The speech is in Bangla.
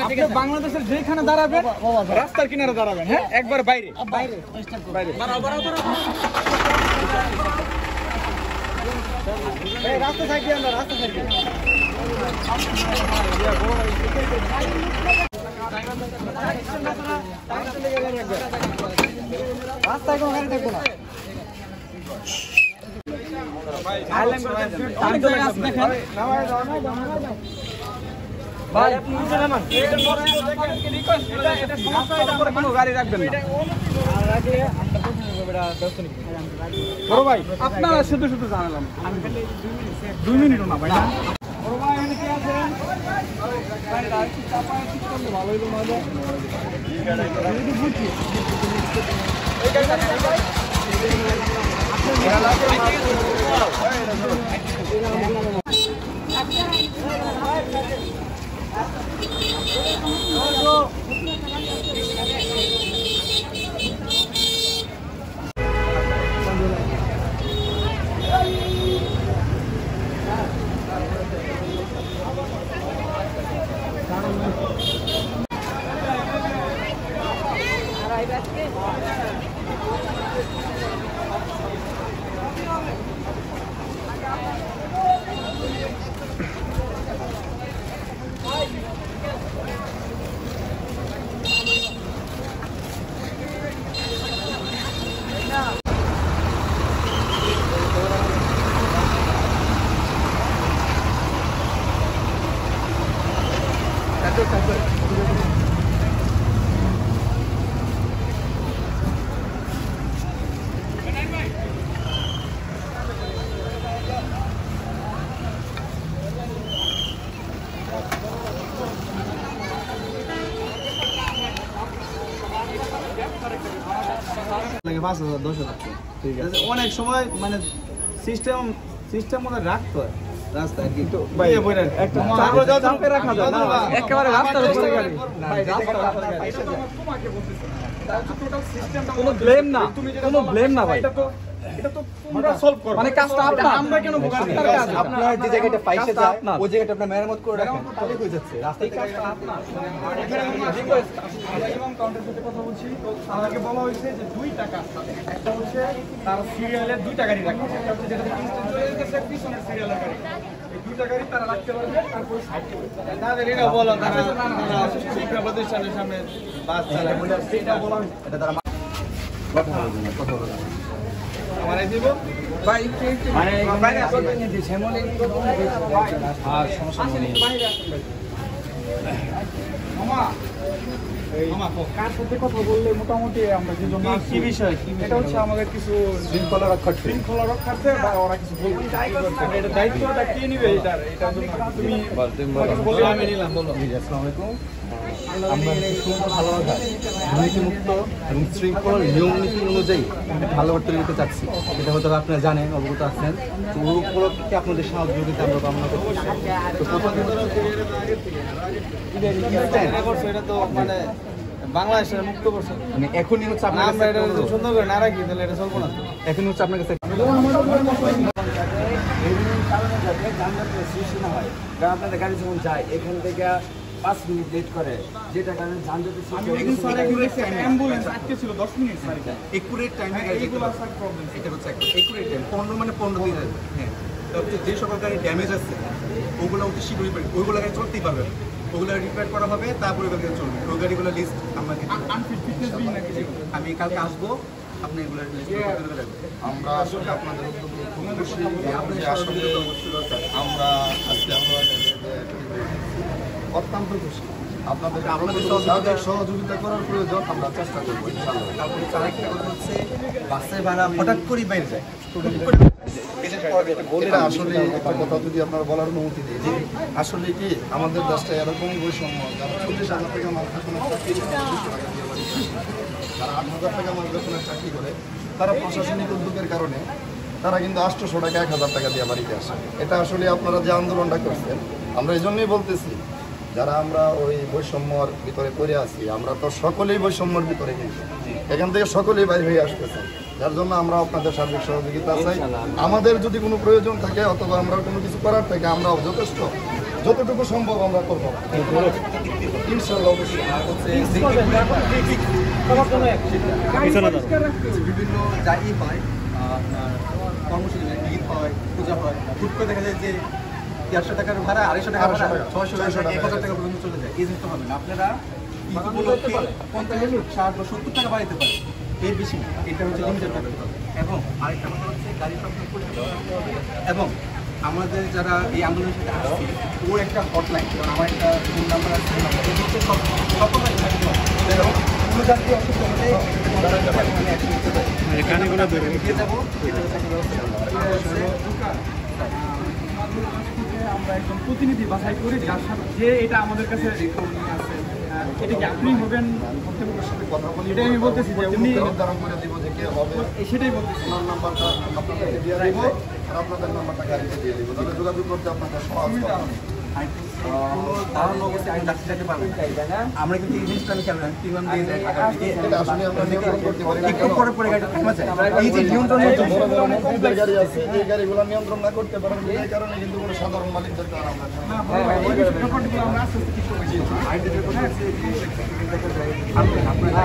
আপনি বাংলাদেশের যেখানে দাঁড়াবেন রাস্তার কিনারে দাঁড়াবেন, হ্যাঁ, একবার বাইরে বাইরে বাইরে রাস্তা থাকি আমরা রাস্তা থাকি রাস্তায় কোনো গাড়ি দেখবো না। আপনারা শুধু শুধু জানালাম 2 মিনিটও না ভাই। ভালো হইল অনেক সময় মানে সিস্টেম মনে রাখতে হয় রাস্তায় কিন্তু একেবারে রাস্তার উপরে গাড়ি কোনো ব্লেম না, কোনো ব্লেম না ভাই। মানে কাজটা আপনার, আমরা কেন আপনার যে জায়গাটা পাইছে যায় ওই জায়গাটা আপনার মেরামত করে রাখেন, তাহলে হয়ে যাচ্ছে। রাস্তায় কাজটা আপনার। ইমাম কাউন্টার সাথে কথা বলছি, আমাকে বলা হয়েছে যে 2টা কাজ, একটা হচ্ছে তার সিরিয়ালের 2টা গাড়ি রাখতে, একটা হচ্ছে যেটা ইনস্ট্যান্ট চলে যেতেছে পিছনের সিরিয়ালের গাড়ি, এই 2টা গাড়ি তারা রাখতে পারবে। তারপর সাইডে তাদের এটা বলো তারা শিক্ষা প্রতিষ্ঠানের সামনে বাস চালায় বলে সেটা বলা, এটা তারা কথা বলবে আমারে দিব ভাই মানে বাইরে আসবেন না দিছে মনে আর সমস্যা নেই মামা। মামা কার সাথে কথা বললে মোটামুটি আমরা যে জন্য কি বিষয় এটা হচ্ছে আমাদের কিছু শৃঙ্খলা রক্ষার্থে বা ওরা কিছু বলবে, এটা দায়িত্বটা কে নেবে? এটার জন্য তুমি বলে আমি নিলাম। বলো। আসসালামু আলাইকুম। আমরা ভালোবাসা দুর্নীতিমুক্ত এবং শৃঙ্খলা নিয়ম নীতি অনুযায়ী ভালোবাসা তৈরি করতে চাচ্ছি, এটা হয়তো আপনারা জানেন, অবগত আছেন। তো ওই উপলক্ষে আপনাদের সহযোগিতা আমরা কামনা করছি। তো প্রথম এটা তো মানে বাংলাদেশের মুক্ত করছে, মানে এখনই হচ্ছে আপনার আমরা এটা সুন্দর করে না রাখি তাহলে এটা চলবো না। এখনই হচ্ছে আপনার কাছে সৃষ্টি না হয়, কারণ আপনাদের গাড়ি যখন যায় এখান থেকে 5 মিনিট লেট করে, যেটা কারণে যানজটের অ্যাম্বুলেন্স আটকে ছিল 10 মিনিট একুরেট টাইমে গাড়ি এগুলো আছে প্রবলেম। এটা হচ্ছে একুরেট টাইম 15 মানে 15 দিন আসবে। হ্যাঁ, তবে যে সকল গাড়ি ড্যামেজ আছে ওগুলো অতি শীঘ্রই ওইগুলো গাড়ি চলতেই পারবে, ওগুলো রিপেয়ার করা হবে, তারপরে গাড়ি চলবে। ওই গাড়িগুলো লিস্ট আমাকে আমি কালকে আসবো, আপনি এগুলো আমরা আসলে আপনাদের আমরা আজকে অত্যন্ত খুশি। আপনাদের সহযোগিতা করার প্রয়োজন, আমরা চেষ্টা করবো ইনশাআল্লাহ। তারপরে আরেকটা কথা হচ্ছে বাসের ভাড়া হঠাৎ করেই বাইরে যায়। আসলে একটা কথা যদি আপনারা বলার অনুমতি দিই যে আসলে কি আমাদের দেশটা এরকমই বৈষম্য, যারা 40,000 টাকা মাসে কোনো চাকরি করে, যারা 8,000 টাকা মাসে বেতনের চাকরি করে, তারা প্রশাসনিক উদ্যোগের কারণে তারা কিন্তু 800 টাকা 1,000 টাকা দিয়ে বাড়িতে আসে। এটা আসলে আপনারা যে আন্দোলনটা করছেন, আমরা এই জন্যই বলতেছি যারা আমরা ওই বৈষম্যর ভিতরে পড়ে আছি, আমরা তো সকলেই বৈষম্যর ভিতরে, কিন্তু এখান থেকে সকলেই বাইরে হয়ে আসতেছেন। যার জন্য আমরা আপনাদের সার্বিক সহযোগিতা চাই। আমাদের যদি কোনো প্রয়োজন থাকে অথবা আমরা কোনো কিছু করার থাকে আমরা যথেষ্ট যতটুকু সম্ভব আমরা করবো ইনশাআল্লাহ। বিভিন্ন জায়গায় হয় আপনার কর্মসূচি ঈদ হয়, পূজা হয়, হুট করে দেখা যায় যে 150 টাকার ভাড়া 250 টাকা ভাড়া 600 টাকা 1000 টাকা পর্যন্ত চলে যায়। এই জিনিসটা হবে না। আপনারা ঈদ উপলক্ষে 50, 60 বা 70 টাকা বাড়াইতে পারেন, এর বেশি না। এটা হচ্ছে লিমিটেড থাকতে হবে। এবং আরেকটা কথা হচ্ছে গাড়ি সংখ্যা পরিচালনা করতে হবে। এবং আমাদের যারা এই আন্দোলনের সাথে আসছে ওর একটা হটলাইন, আমার একটা ফোন নাম্বার আছে, সকলের থাকতে হবে। কোনো জাতীয় অসুস্থ হলে এখানে দিয়ে যাবো। আমরা একজন প্রতিনিধি বাছাই করি যার সাথে যে এটা আমাদের কাছে আছে, এটা কি আপনি হবেন কর্তৃপক্ষের সাথে কথা বলি, এটাই আমি বলতেছি যে উনি নির্ধারণ করে দিব যে কে হবে, সেটাই বলতেছি। ওনার নাম্বারটা আপনাদেরকে দিয়ে দিব আর আপনাদের নাম্বারটা গাড়িতে দিয়ে দিব, তাহলে যোগাযোগ করতে আপনাদের সহজ হবে। কোনো ধারণা অবশ্যই আইন ডাকতে পারবেন। আমরা কিন্তু এই জিনিসটা আমি খেয়াল রাখি, প্রিমিয়াম দিয়ে যায় টাকা দিয়ে এটা আসলে আমরা নিয়ন্ত্রণ করতে পারি না। একটু পরে পরে গাড়িটা থেমে যায়। এই যে নিয়ন্ত্রণের জন্য বড় বড় অনেক গাড়ি আছে, এই গাড়িগুলো নিয়ন্ত্রণ না করতে পারেন, এই কারণে কিন্তু কোনো সাধারণ মালিকদেরকে আর আমরা আমরা আস্তে আস্তে ঠিক করছি। আইনের যে কথা আছে যে দেখা যায় আপনারা